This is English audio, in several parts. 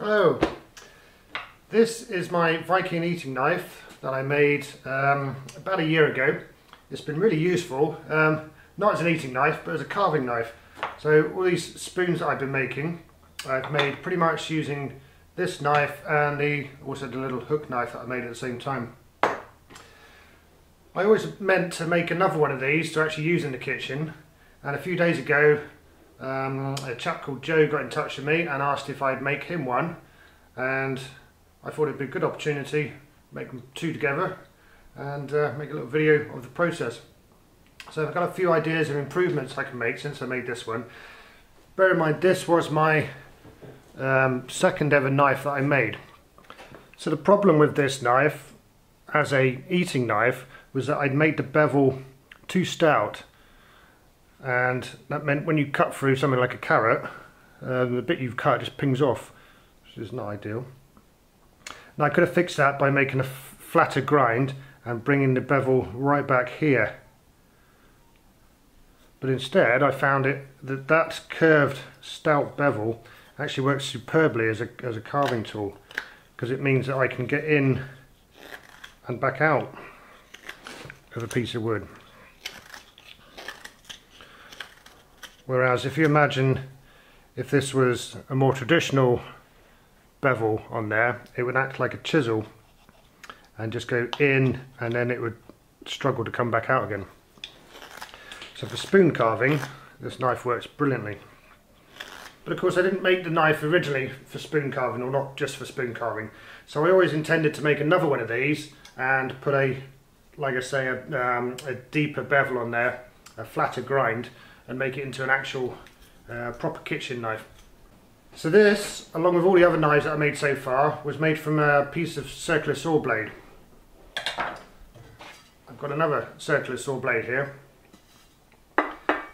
Hello, this is my Viking eating knife that I made about a year ago. It's been really useful, not as an eating knife but as a carving knife. So all these spoons that I've been making, I've made pretty much using this knife and also the little hook knife that I made at the same time. I always meant to make another one of these to actually use in the kitchen, and a few days ago a chap called Joe got in touch with me and asked if I'd make him one, and I thought it'd be a good opportunity to make them two together and make a little video of the process. So I've got a few ideas of improvements I can make since I made this one. Bear in mind, this was my second ever knife that I made. So the problem with this knife as a eating knife was that I'd made the bevel too stout, and that meant when you cut through something like a carrot, the bit you've cut just pings off, which is not ideal. Now I could have fixed that by making a flatter grind and bringing the bevel right back here, but instead I found that curved stout bevel actually works superbly as a carving tool, because it means that I can get in and back out of a piece of wood. Whereas if you imagine if this was a more traditional bevel on there, it would act like a chisel and just go in, and then it would struggle to come back out again. So for spoon carving, this knife works brilliantly. But of course I didn't make the knife originally for spoon carving, or not just for spoon carving. So I always intended to make another one of these and put like I say, a deeper bevel on there, a flatter grind, and make it into an actual proper kitchen knife. So this, along with all the other knives that I made so far, was made from a piece of circular saw blade. I've got another circular saw blade here.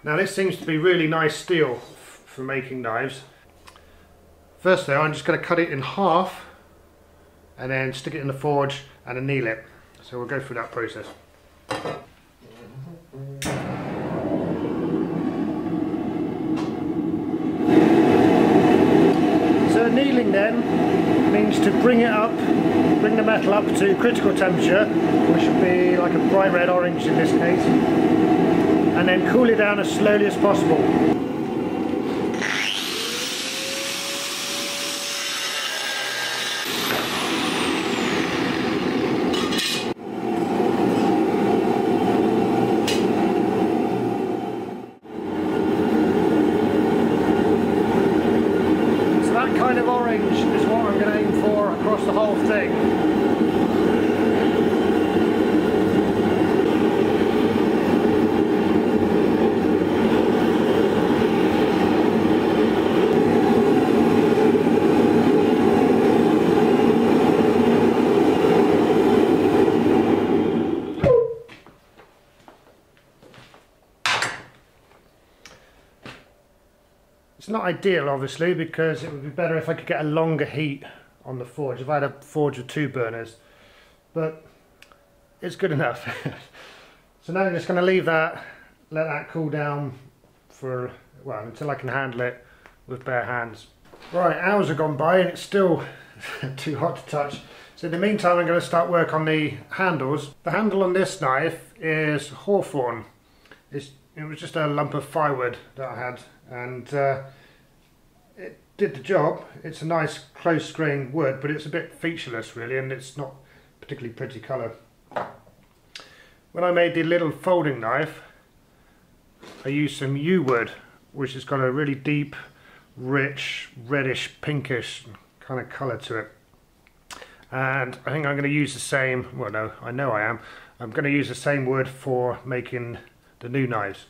Now this seems to be really nice steel for making knives. First though, I'm just going to cut it in half and then stick it in the forge and anneal it. So we'll go through that process. So annealing then means to bring the metal up to critical temperature, which would be like a bright red orange in this case, and then cool it down as slowly as possible. Kind of orange is what I'm going to aim for across the whole thing. It's not ideal obviously, because it would be better if I could get a longer heat on the forge, if I had a forge with 2 burners, but it's good enough. So now I'm just going to leave that, let that cool down for, well, until I can handle it with bare hands. Right, hours have gone by and it's still too hot to touch. So in the meantime I'm going to start work on the handles. The handle on this knife is hawthorn. It was just a lump of firewood that I had, and it did the job. It's a nice close grained wood, but it's a bit featureless really, and it's not particularly pretty colour. When I made the little folding knife, I used some yew wood, which has got a really deep, rich, reddish, pinkish kind of colour to it. And I think I'm going to use the same, well no, I know I am. I'm going to use the same wood for making the new knives.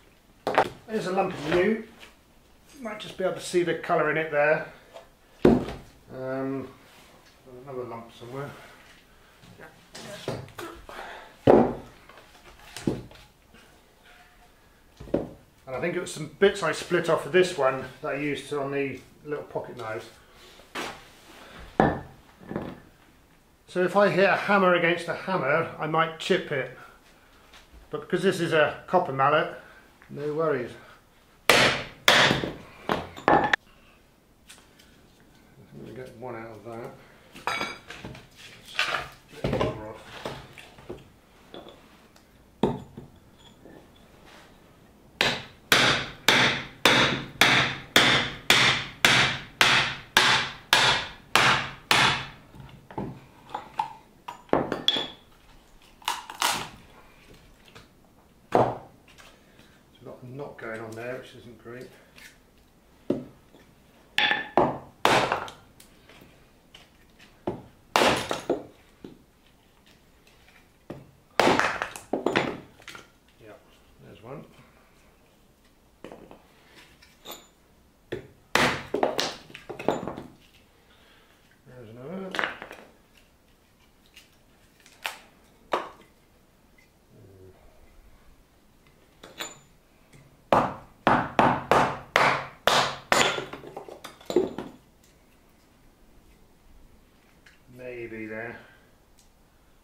There's a lump of yew. You might just be able to see the colour in it there. There's another lump somewhere. And I think it was some bits I split off of this one that I used on the little pocket knives. So if I hit a hammer against a hammer, I might chip it. But because this is a copper mallet, no worries. There we go. get one out of that. Bit more off. Knot going on there, which isn't great. Yeah, there's one. There's another. Maybe there.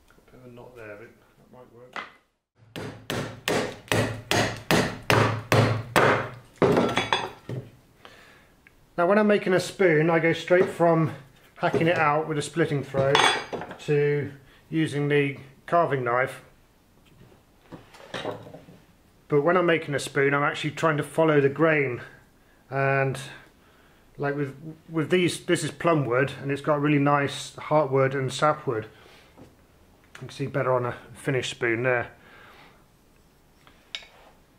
Got a bit of a knot there, but that might work. Now when I'm making a spoon, I go straight from hacking it out with a splitting throw to using the carving knife. But when I'm making a spoon, I'm actually trying to follow the grain, and like with these, this is plum wood and it's got really nice heartwood and sapwood. You can see better on a finished spoon there.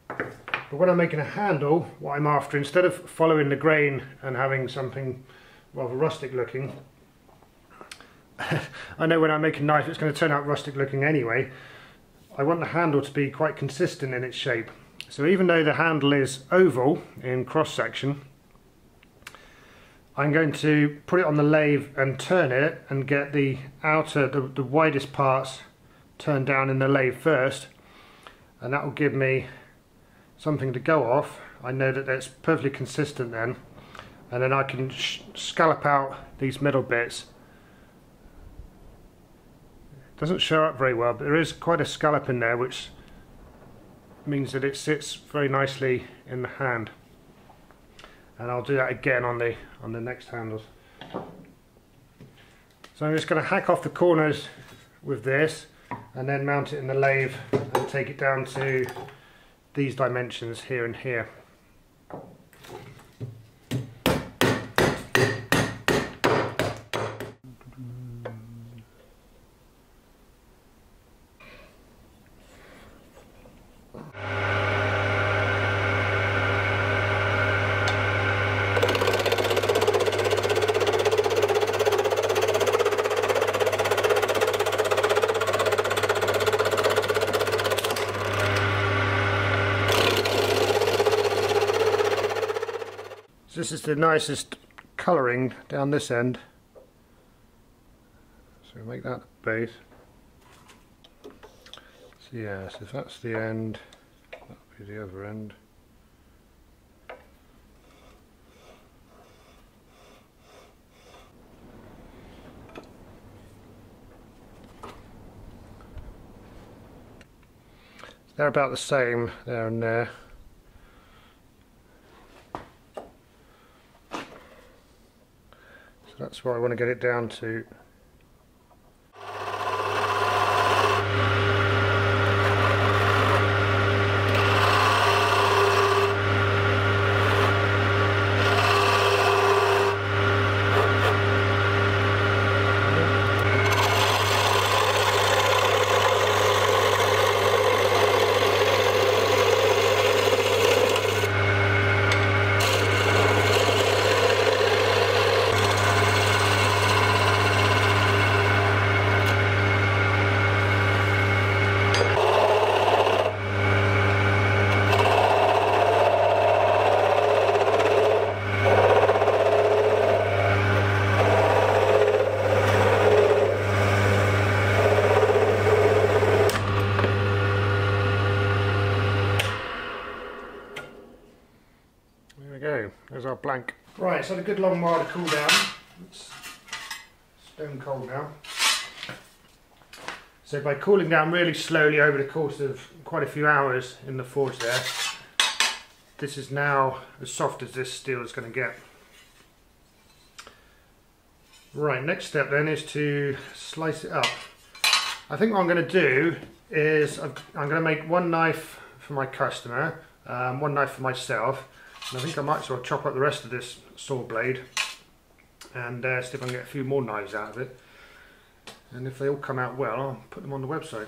But when I'm making a handle, what I'm after, instead of following the grain and having something rather rustic looking, I know when I make a knife it's going to turn out rustic looking anyway, I want the handle to be quite consistent in its shape. So even though the handle is oval in cross section, I'm going to put it on the lathe and turn it and get the outer, the widest parts turned down in the lathe first, and that will give me something to go off. I know that that's perfectly consistent then, and then I can scallop out these middle bits. It doesn't show up very well, but there is quite a scallop in there, which means that it sits very nicely in the hand. And I'll do that again on the next handles. So I'm just going to hack off the corners with this and then mount it in the lathe and take it down to these dimensions here and here. This is the nicest colouring down this end, so we make that the base. So yeah, so if that's the end, that'll be the other end. They're about the same there and there. So that's where I want to get it down to. There's our blank. Right, it's had a good long while to cool down. It's stone cold now. So by cooling down really slowly over the course of quite a few hours in the forge there, this is now as soft as this steel is going to get. Right, next step then is to slice it up. I think what I'm going to do is I'm going to make one knife for my customer, one knife for myself, and I think I might as well chop up the rest of this saw blade and see if I can get a few more knives out of it. And if they all come out well, I'll put them on the website.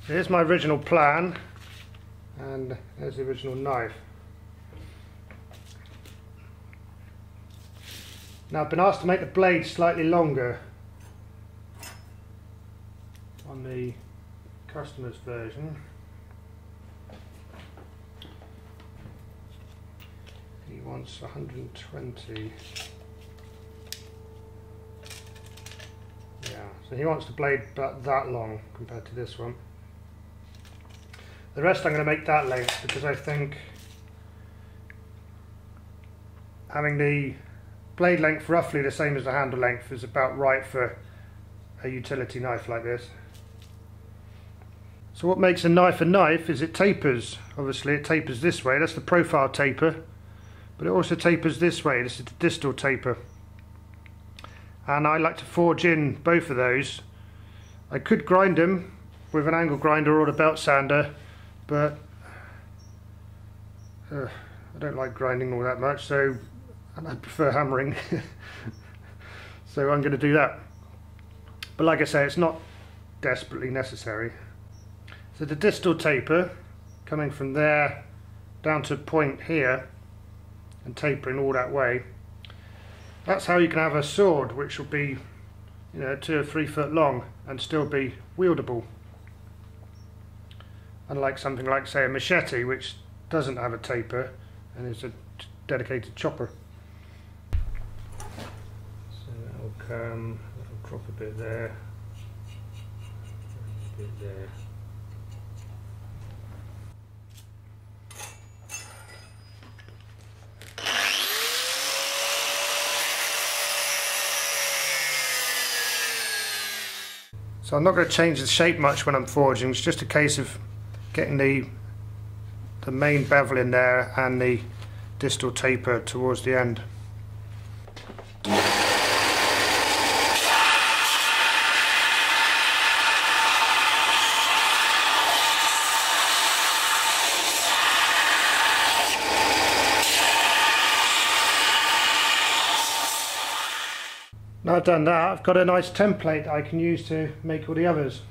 Here's my original plan, and there's the original knife. Now I've been asked to make the blade slightly longer on the customer's version. He wants 120. Yeah, so he wants the blade about that long compared to this one. The rest I'm going to make that length because I think having the blade length roughly the same as the handle length is about right for a utility knife like this. So what makes a knife is it tapers. Obviously it tapers this way, that's the profile taper, but it also tapers this way, this is the distal taper. And I like to forge in both of those. I could grind them with an angle grinder or a belt sander, but I don't like grinding all that much, and I prefer hammering. So I'm going to do that. But like I say, it's not desperately necessary. So the distal taper, coming from there down to a point here and tapering all that way, that's how you can have a sword which will be, 2 or 3 foot long and still be wieldable. Unlike something like, say, a machete, which doesn't have a taper and is a dedicated chopper. So that'll drop a bit there, a bit there. So I'm not going to change the shape much when I'm forging, it's just a case of getting the main bevel in there and the distal taper towards the end. Now I've done that, I've got a nice template I can use to make all the others.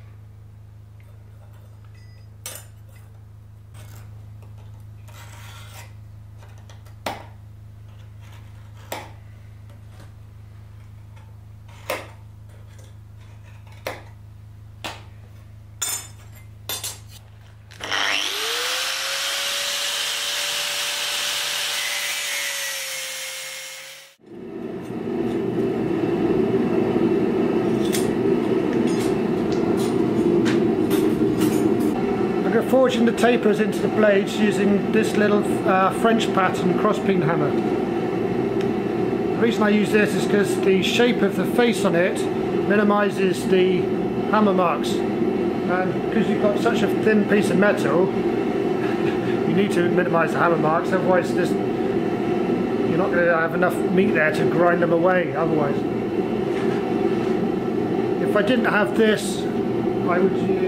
Forging the tapers into the blades using this little French pattern cross-peen hammer. The reason I use this is because the shape of the face on it minimises the hammer marks, and because you've got such a thin piece of metal you need to minimise the hammer marks, otherwise you're not going to have enough meat there to grind them away otherwise. If I didn't have this, I would use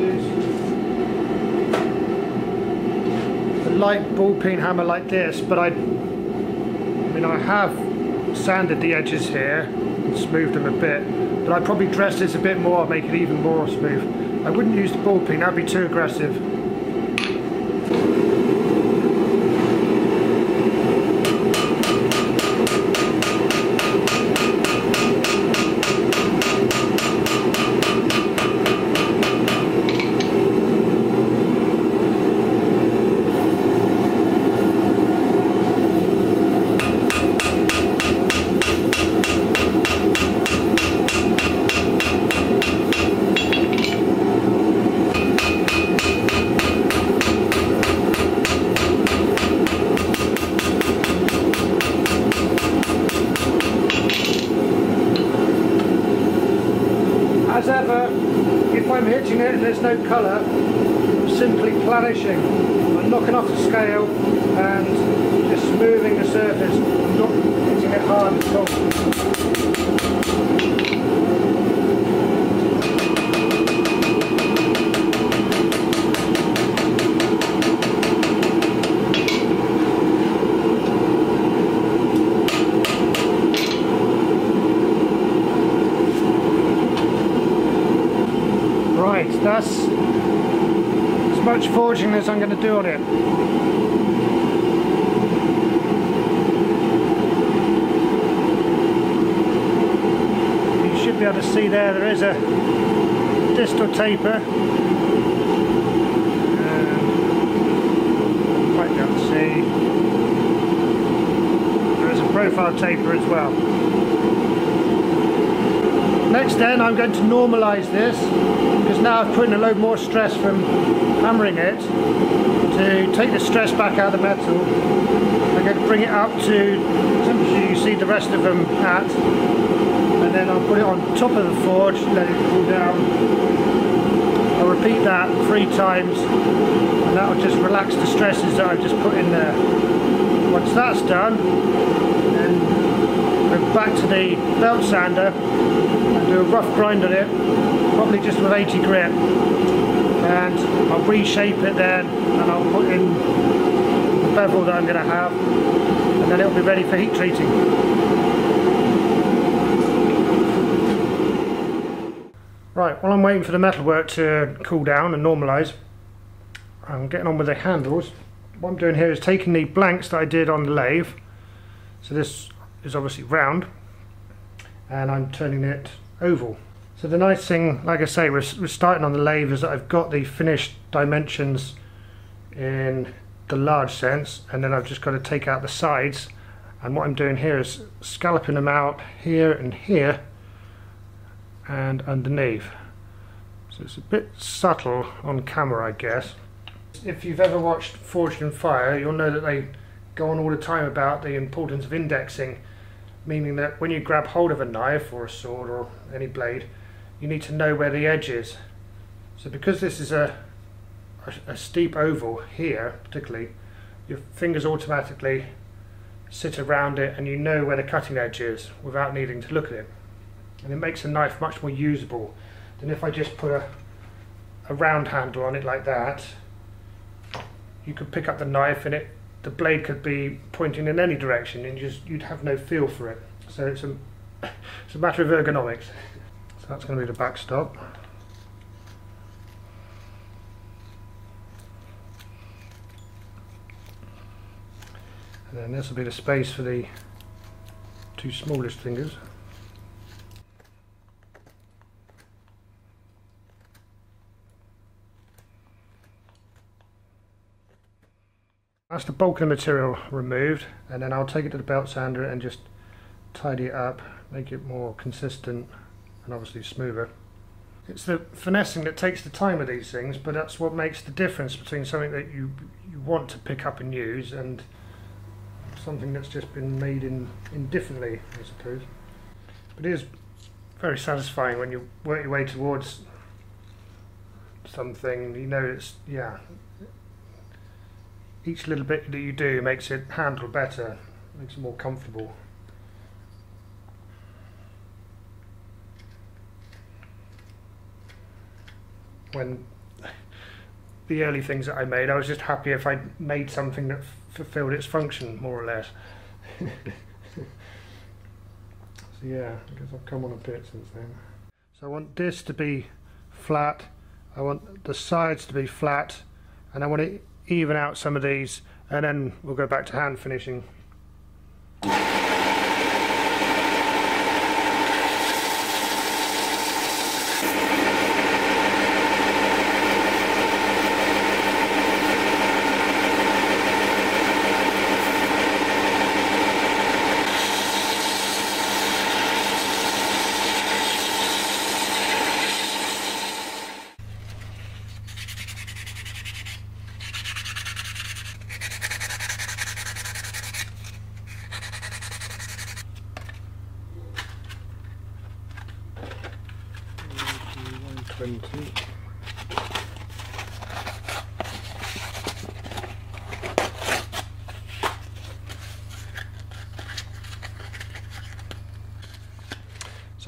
light ball peen hammer like this, but I have sanded the edges here and smoothed them a bit, but I'd probably dress this a bit more, make it even more smooth. I wouldn't use the ball peen, that'd be too aggressive. forging it and there's no colour, I'm simply planishing. I'm knocking off the scale and just smoothing the surface. I'm not hitting it hard at all. Right, that's as much forging as I'm going to do on it. You should be able to see there is a distal taper. Quite down to see. There is a profile taper as well. Next then I'm going to normalise this, because now I've put in a load more stress from hammering it to take the stress back out of the metal. I'm going to bring it up to the temperature you see the rest of them at, and then I'll put it on top of the forge, let it cool down. I'll repeat that 3 times and that will just relax the stresses that I've just put in there. Once that's done, then go back to the belt sander and do a rough grind on it, probably just with 80 grit, and I'll reshape it then and I'll put in the bevel that I'm going to have, and then it'll be ready for heat treating. Right, while I'm waiting for the metalwork to cool down and normalise, I'm getting on with the handles. What I'm doing here is taking the blanks that I did on the lathe, so this is obviously round, and I'm turning it oval. So the nice thing, like I say, we're starting on the lathe, is that I've got the finished dimensions in the large sense, and then I've just got to take out the sides, and what I'm doing here is scalloping them out here and here and underneath. So it's a bit subtle on camera, I guess. If you've ever watched Forged in Fire, you'll know that they go on all the time about the importance of indexing, meaning that when you grab hold of a knife or a sword or any blade, you need to know where the edge is. So because this is a steep oval here particularly, your fingers automatically sit around it and you know where the cutting edge is without needing to look at it. And it makes a knife much more usable than if I just put a round handle on it like that. You could pick up the knife and the blade could be pointing in any direction and you'd have no feel for it. So it's a matter of ergonomics. So that's going to be the backstop. And then this will be the space for the 2 smallest fingers. That's the bulk of the material removed, and then I'll take it to the belt sander and just tidy it up, make it more consistent and obviously smoother. It's the finessing that takes the time of these things, but that's what makes the difference between something that you want to pick up and use and something that's just been made indifferently, I suppose. But it is very satisfying when you work your way towards something, you know, it's, yeah, each little bit that you do makes it handle better, makes it more comfortable. When the early things that I made, I was just happy if I made something that fulfilled its function, more or less. So yeah, I guess I've come on a bit since then. So I want this to be flat, I want the sides to be flat, and I want to even out some of these, and then we'll go back to hand finishing.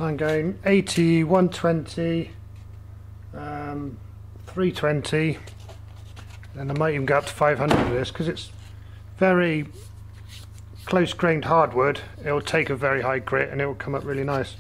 So I'm going 80, 120, 320, and I might even go up to 500 with this because it's very close grained hardwood. It will take a very high grit and it will come up really nice.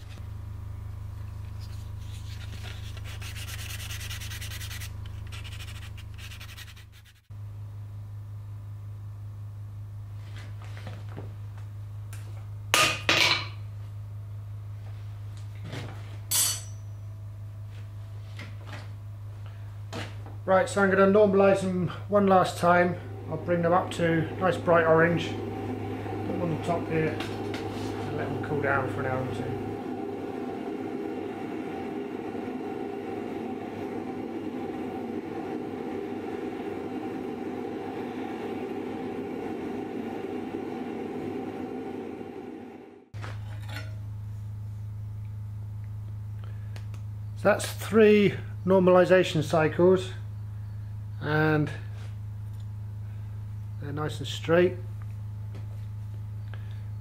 Right, so I'm going to normalise them one last time. I'll bring them up to nice bright orange. Put them on the top here and let them cool down for an hour or two. So that's 3 normalisation cycles. And they're nice and straight,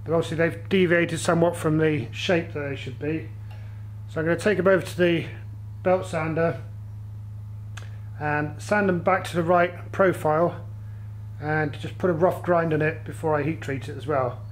but obviously they've deviated somewhat from the shape that they should be. So I'm going to take them over to the belt sander and sand them back to the right profile and just put a rough grind on it before I heat treat it as well.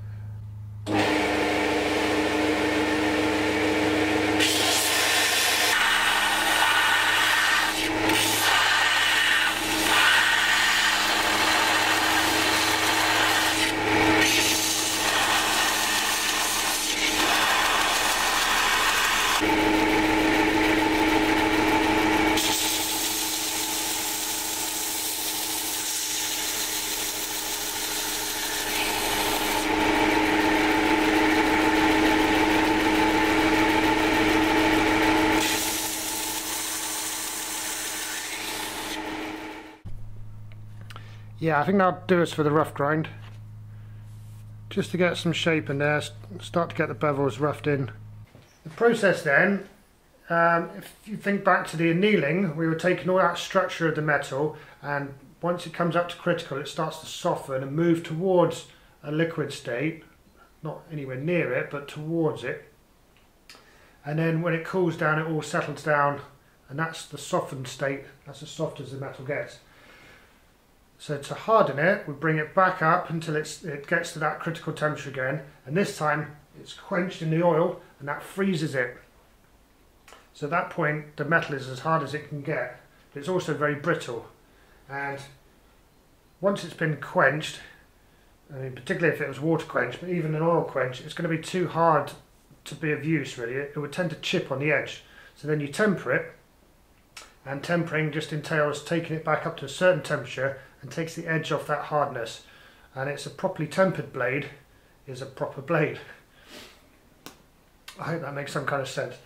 Yeah, I think that'll do us for the rough grind. Just to get some shape in there, start to get the bevels roughed in. The process then, if you think back to the annealing, we were taking all that structure of the metal, and once it comes up to critical it starts to soften and move towards a liquid state, not anywhere near it, but towards it. And then when it cools down it all settles down, and that's the softened state, that's as soft as the metal gets. So to harden it, we bring it back up until it gets to that critical temperature again, and this time it's quenched in the oil and that freezes it. So at that point the metal is as hard as it can get, but it's also very brittle. And once it's been quenched, I mean particularly if it was water quenched, but even an oil quench, it's going to be too hard to be of use really. It would tend to chip on the edge. So then you temper it, and tempering just entails taking it back up to a certain temperature and takes the edge off that hardness, and it's a properly tempered blade is a proper blade. I hope that makes some kind of sense.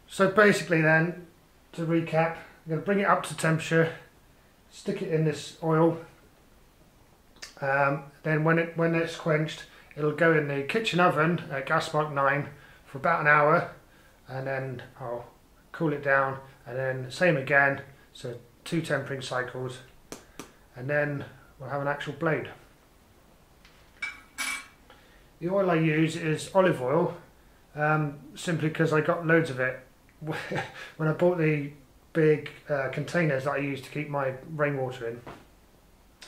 So basically then, to recap, I'm going to bring it up to temperature, stick it in this oil, then when it's quenched it'll go in the kitchen oven at gas mark 9 for about an hour, and then I'll cool it down, and then same again, so 2 tempering cycles, and then we'll have an actual blade. The oil I use is olive oil, simply because I got loads of it. When I bought the big containers that I use to keep my rainwater in,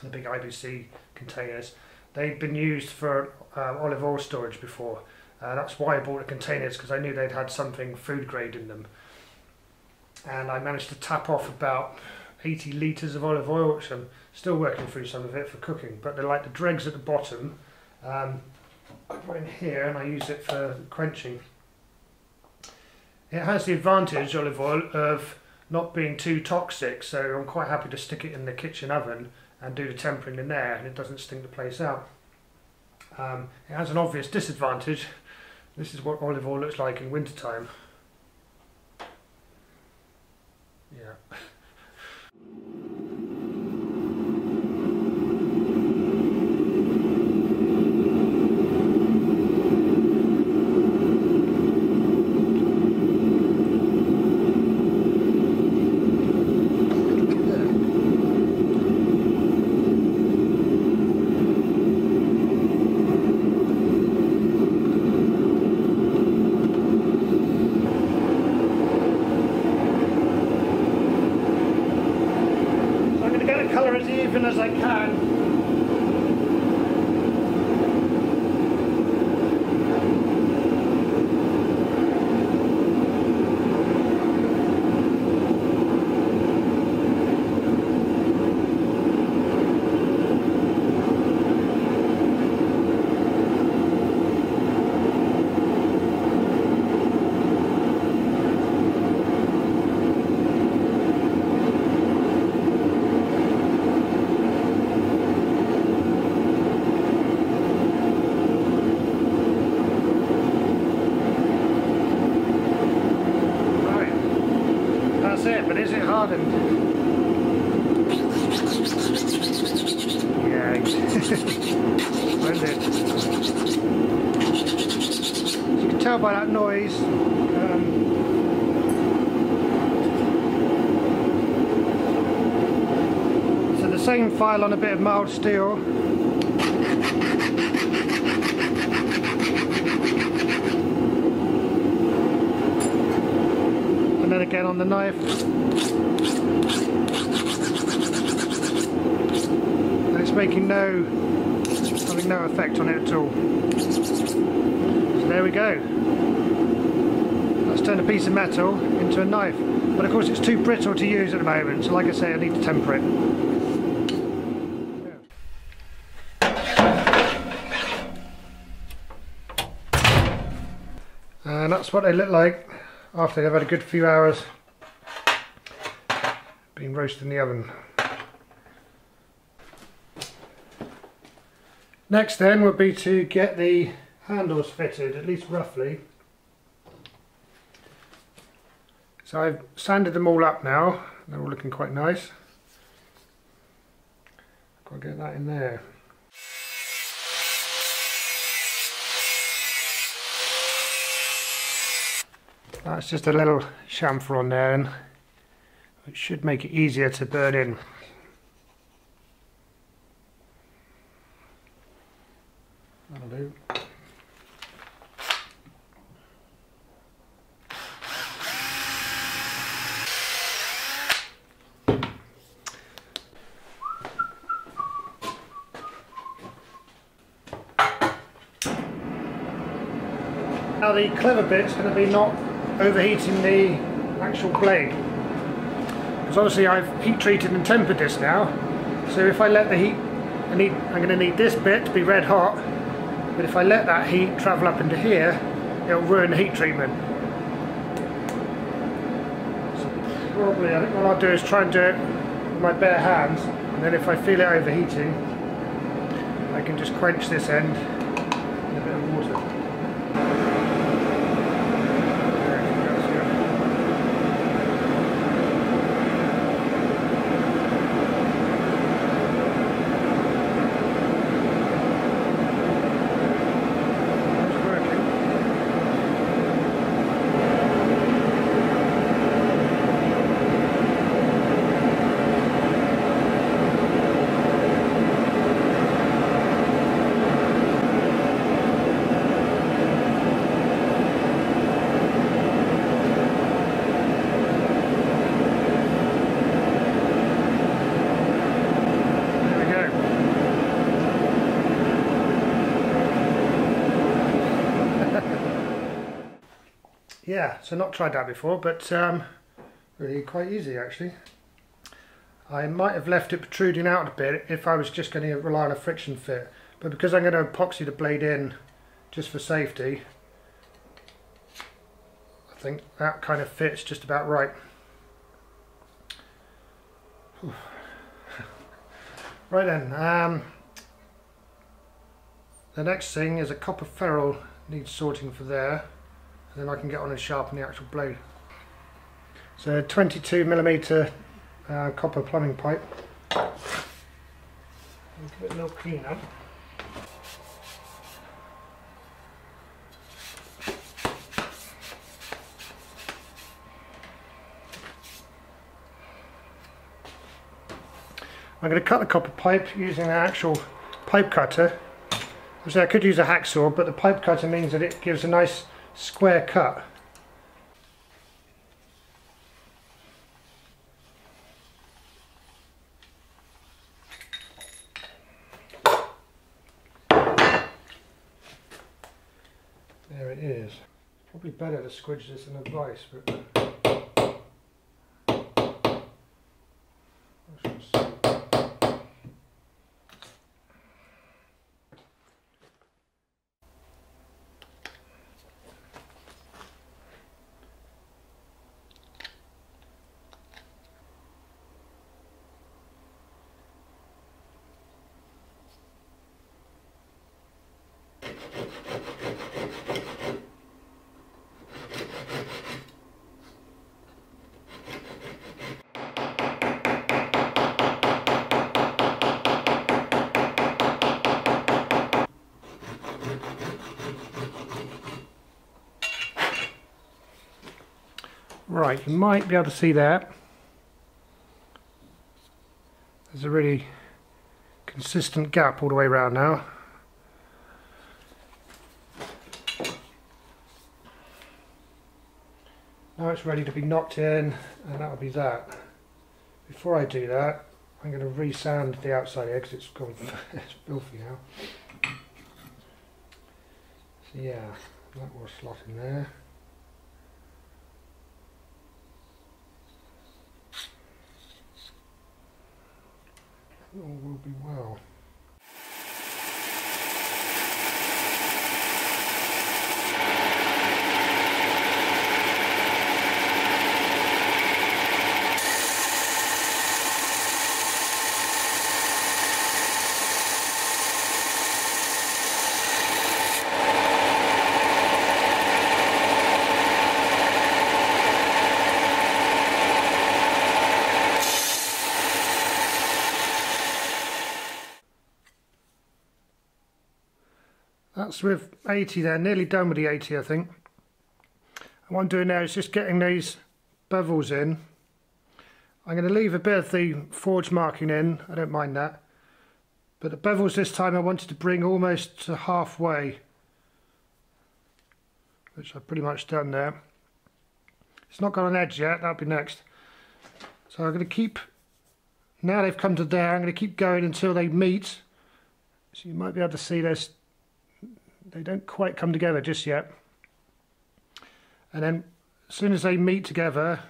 the big IBC containers, they'd been used for olive oil storage before. That's why I bought the containers, because I knew they'd had something food grade in them. And I managed to tap off about 80 litres of olive oil, which I'm still working through some of it for cooking, but they're like the dregs at the bottom. I put in here and I use it for quenching. It has the advantage, olive oil, of not being too toxic, so I'm quite happy to stick it in the kitchen oven and do the tempering in there, and it doesn't stink the place out. It has an obvious disadvantage. This is what olive oil looks like in wintertime. Yeah. hard and yeah, splendid. As you can tell by that noise, so the same file on a bit of mild steel. And then again on the knife. And it's having no effect on it at all. So there we go. Let's turn a piece of metal into a knife. But of course it's too brittle to use at the moment, so like I say, I need to temper it. And that's what they look like after they've had a good few hours being roasted in the oven. Next then would be to get the handles fitted, at least roughly. So I've sanded them all up now, they're all looking quite nice. Got to get that in there. That's just a little chamfer on there, and it should make it easier to burn in. That'll do. Now the clever bit's going to be not overheating the actual blade, because obviously I've heat treated and tempered this now, so if I let the heat, I'm going to need this bit to be red hot, but if I let that heat travel up into here, it'll ruin the heat treatment. So probably I think what I'll do is try and do it with my bare hands, and then if I feel it overheating I can just quench this end in a bit of water. Yeah, so not tried that before, but really quite easy actually. I might have left it protruding out a bit if I was just going to rely on a friction fit, but because I'm going to epoxy the blade in just for safety, I think that kind of fits just about right. Right then, the next thing is a copper ferrule needs sorting for there. Then I can get on and sharpen the actual blade. So 22mm copper plumbing pipe. Give it a little clean up. I'm going to cut the copper pipe using an actual pipe cutter. Obviously I could use a hacksaw, but the pipe cutter means that it gives a nice square cut. There it is. Probably better to squidge this in a vise, but Right, you might be able to see that. There's a really consistent gap all the way around now. Now it's ready to be knocked in, and that'll be that. Before I do that, I'm going to re-sand the outside here because it's gone it's filthy now. So yeah, that will slot in there. All will be well. That's with 80 there, nearly done with the 80 I think. And what I'm doing now is just getting these bevels in. I'm going to leave a bit of the forge marking in, I don't mind that. But the bevels this time I wanted to bring almost to halfway, which I've pretty much done there. It's not got an edge yet, that'll be next. So I'm going to keep, now they've come to there, I'm going to keep going until they meet. So you might be able to see this. They don't quite come together just yet. And then as soon as they meet together,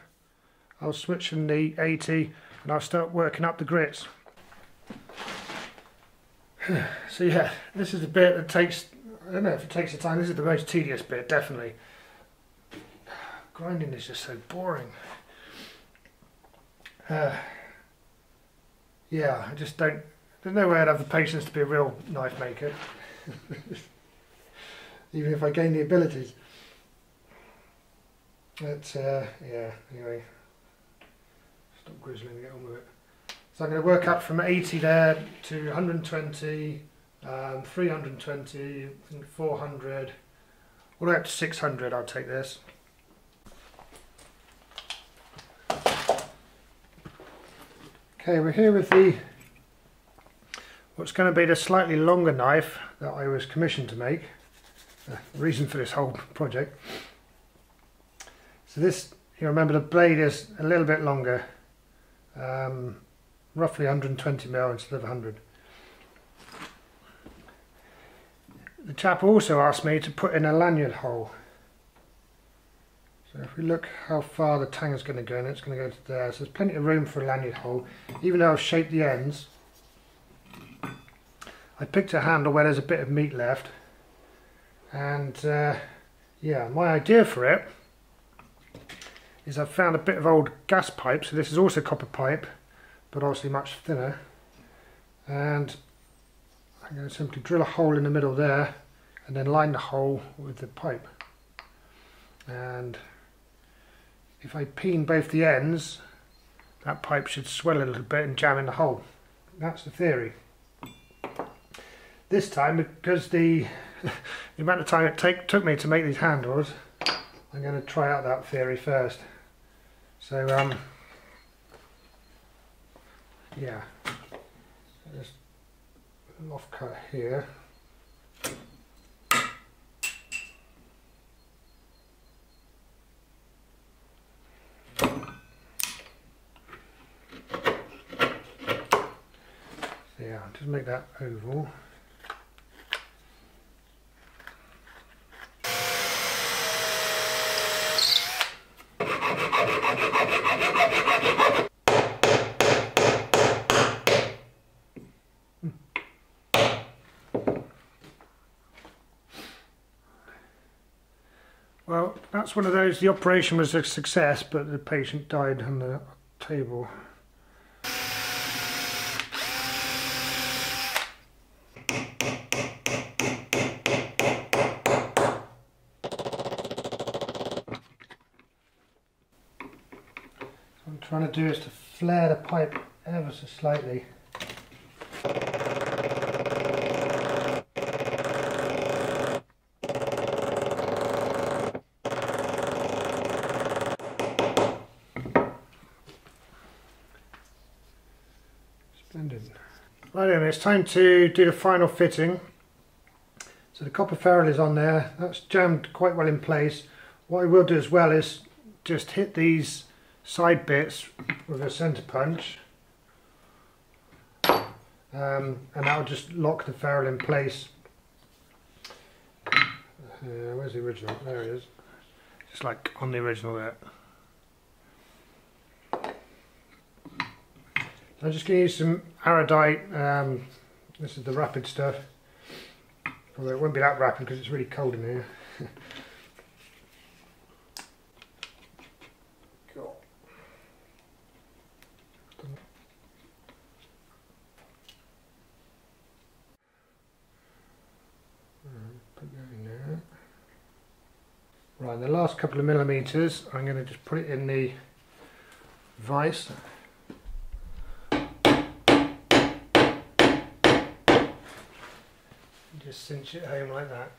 I'll switch in the 80 and I'll start working up the grits. So yeah, this is the bit that takes, I don't know if it takes the time, this is the most tedious bit, definitely. Grinding is just so boring. Yeah, I just don't, there's no way I'd have the patience to be a real knife maker. Even if I gain the abilities. But yeah, anyway. Stop grizzling and get on with it. So I'm going to work up from 80 there to 120, 320, I think 400, all the way up to 600 I'll take this. Okay, we're here with the what's going to be the slightly longer knife that I was commissioned to make. The reason for this whole project. So this, you remember the blade is a little bit longer, roughly 120 mil instead of 100. The chap also asked me to put in a lanyard hole. So if we look how far the tang is going to go in, it's going to go to there. So there's plenty of room for a lanyard hole, even though I've shaped the ends. I picked a handle where there's a bit of meat left. And yeah, my idea for it is I've found a bit of old gas pipe, so this is also copper pipe, but obviously much thinner. And I'm going to simply drill a hole in the middle there, and then line the hole with the pipe. And if I peen both the ends, that pipe should swell a little bit and jam in the hole. That's the theory. This time, because the amount of time it took me to make these handles, I'm going to try out that theory first. So yeah, just an off cut here. So yeah, just make that oval. Well, that's one of those, the operation was a success, but the patient died on the table. What I'm trying to do is to flare the pipe ever so slightly. Right then, it's time to do the final fitting. So the copper ferrule is on there, that's jammed quite well in place. What I will do as well is just hit these side bits with a centre punch, and that will just lock the ferrule in place. Where's the original? There it is. Just like on the original there. I'm just going to use some Aradite. This is the rapid stuff. Although it won't be that rapid because it's really cold in here. Put that in there. Right, the last couple of millimetres, I'm going to just put it in the vise. Just cinch it home like that.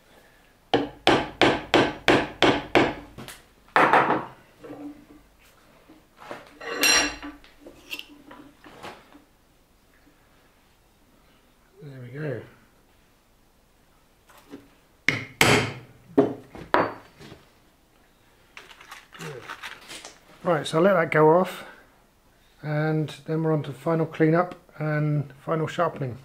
There we go. Good. Right, so I'll let that go off, and then we're on to final cleanup and final sharpening.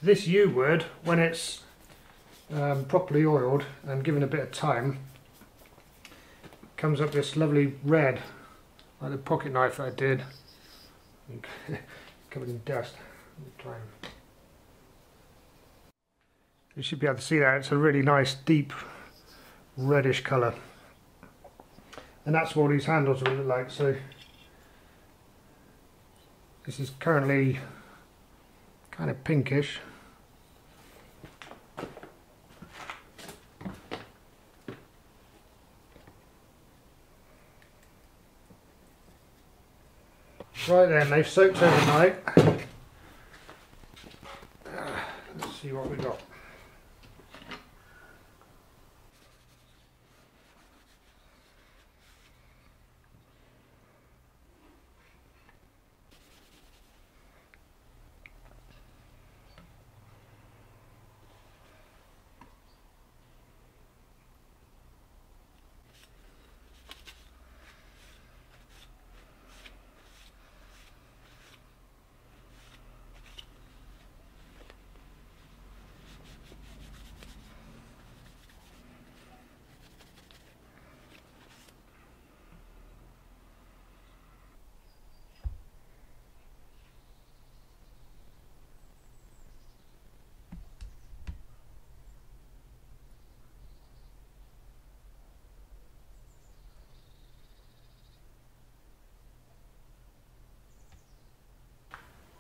This U-wood, when it's properly oiled and given a bit of time, comes up this lovely red, like the pocket knife that I did, covered in dust. You should be able to see that. It's a really nice deep reddish colour, and that's what these handles will look like. So this is currently kind of pinkish. Right then, they've soaked overnight. Let's see what we got.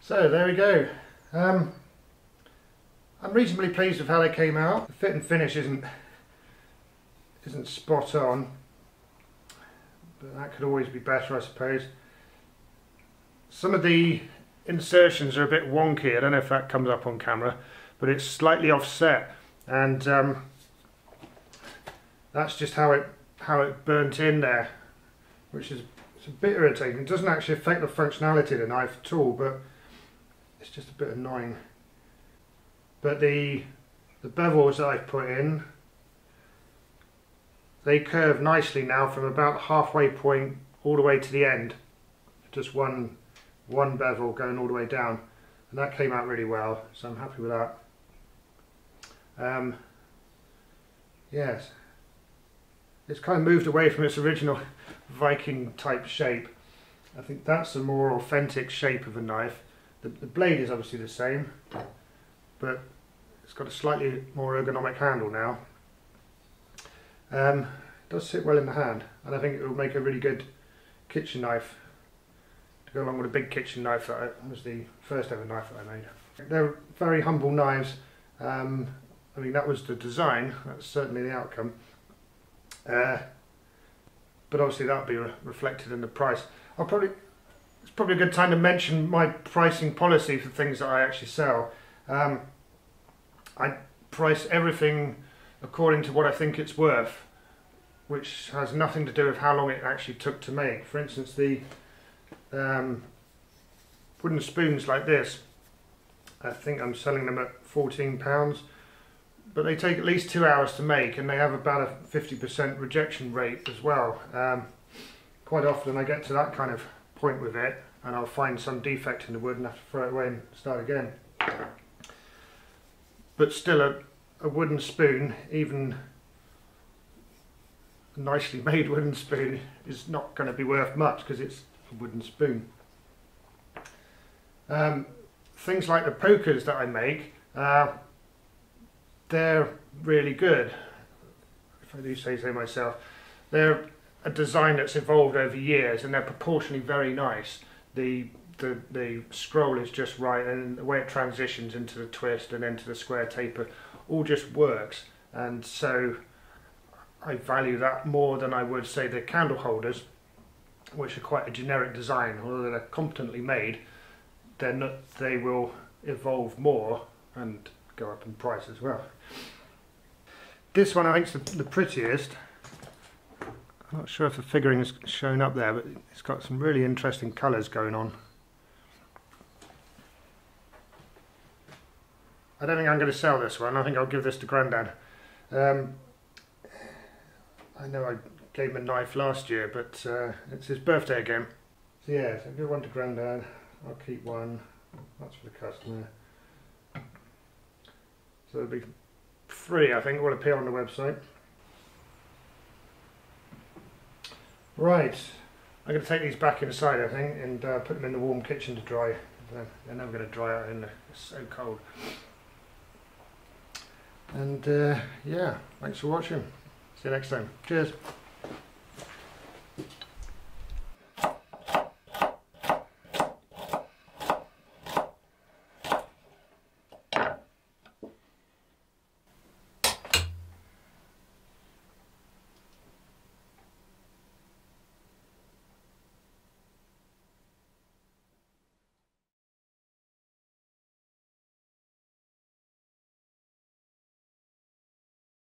So there we go. I'm reasonably pleased with how they came out. The fit and finish isn't spot on, but that could always be better, I suppose. Some of the insertions are a bit wonky. I don't know if that comes up on camera, but it's slightly offset, and that's just how it burnt in there, which is, it's a bit irritating. It doesn't actually affect the functionality of the knife at all, but it's just a bit annoying. But the bevels that I've put in, they curve nicely now from about the halfway point all the way to the end. Just one bevel going all the way down, and that came out really well, so I'm happy with that. Yes, it's kind of moved away from its original Viking type shape. I think that's a more authentic shape of a knife. The blade is obviously the same, but it's got a slightly more ergonomic handle now. It does sit well in the hand, and I think it will make a really good kitchen knife to go along with a big kitchen knife that was the first ever knife that I made. They're very humble knives. I mean, that was the design, that's certainly the outcome. But obviously that'll be reflected in the price. It's probably a good time to mention my pricing policy for things that I actually sell. I price everything according to what I think it's worth, which has nothing to do with how long it actually took to make. For instance, the wooden spoons like this, I think I'm selling them at £14, but they take at least 2 hours to make, and they have about a 50% rejection rate as well. Quite often I get to that kind of point with it, and I'll find some defect in the wood and have to throw it away and start again. But still, a wooden spoon, even a nicely made wooden spoon, is not going to be worth much because it's a wooden spoon. Things like the pokers that I make, they're really good, if I do say so myself. They're a design that's evolved over years, and they're proportionally very nice. The scroll is just right, and the way it transitions into the twist and into the square taper all just works, and so I value that more than I would say the candle holders, which are quite a generic design. Although they're competently made, they will evolve more and go up in price as well. This one I think is the prettiest. I'm not sure if the figuring is shown up there, but it's got some really interesting colours going on. I don't think I'm going to sell this one. I think I'll give this to Grandad. I know I gave him a knife last year, but it's his birthday again. So yeah, so I'll give one to Grandad. I'll keep one. That's for the customer. So there'll be 3, I think, will appear on the website. Right, I'm going to take these back inside, I think, and put them in the warm kitchen to dry. They're never going to dry out in there, it's so cold. And yeah, thanks for watching. See you next time. Cheers.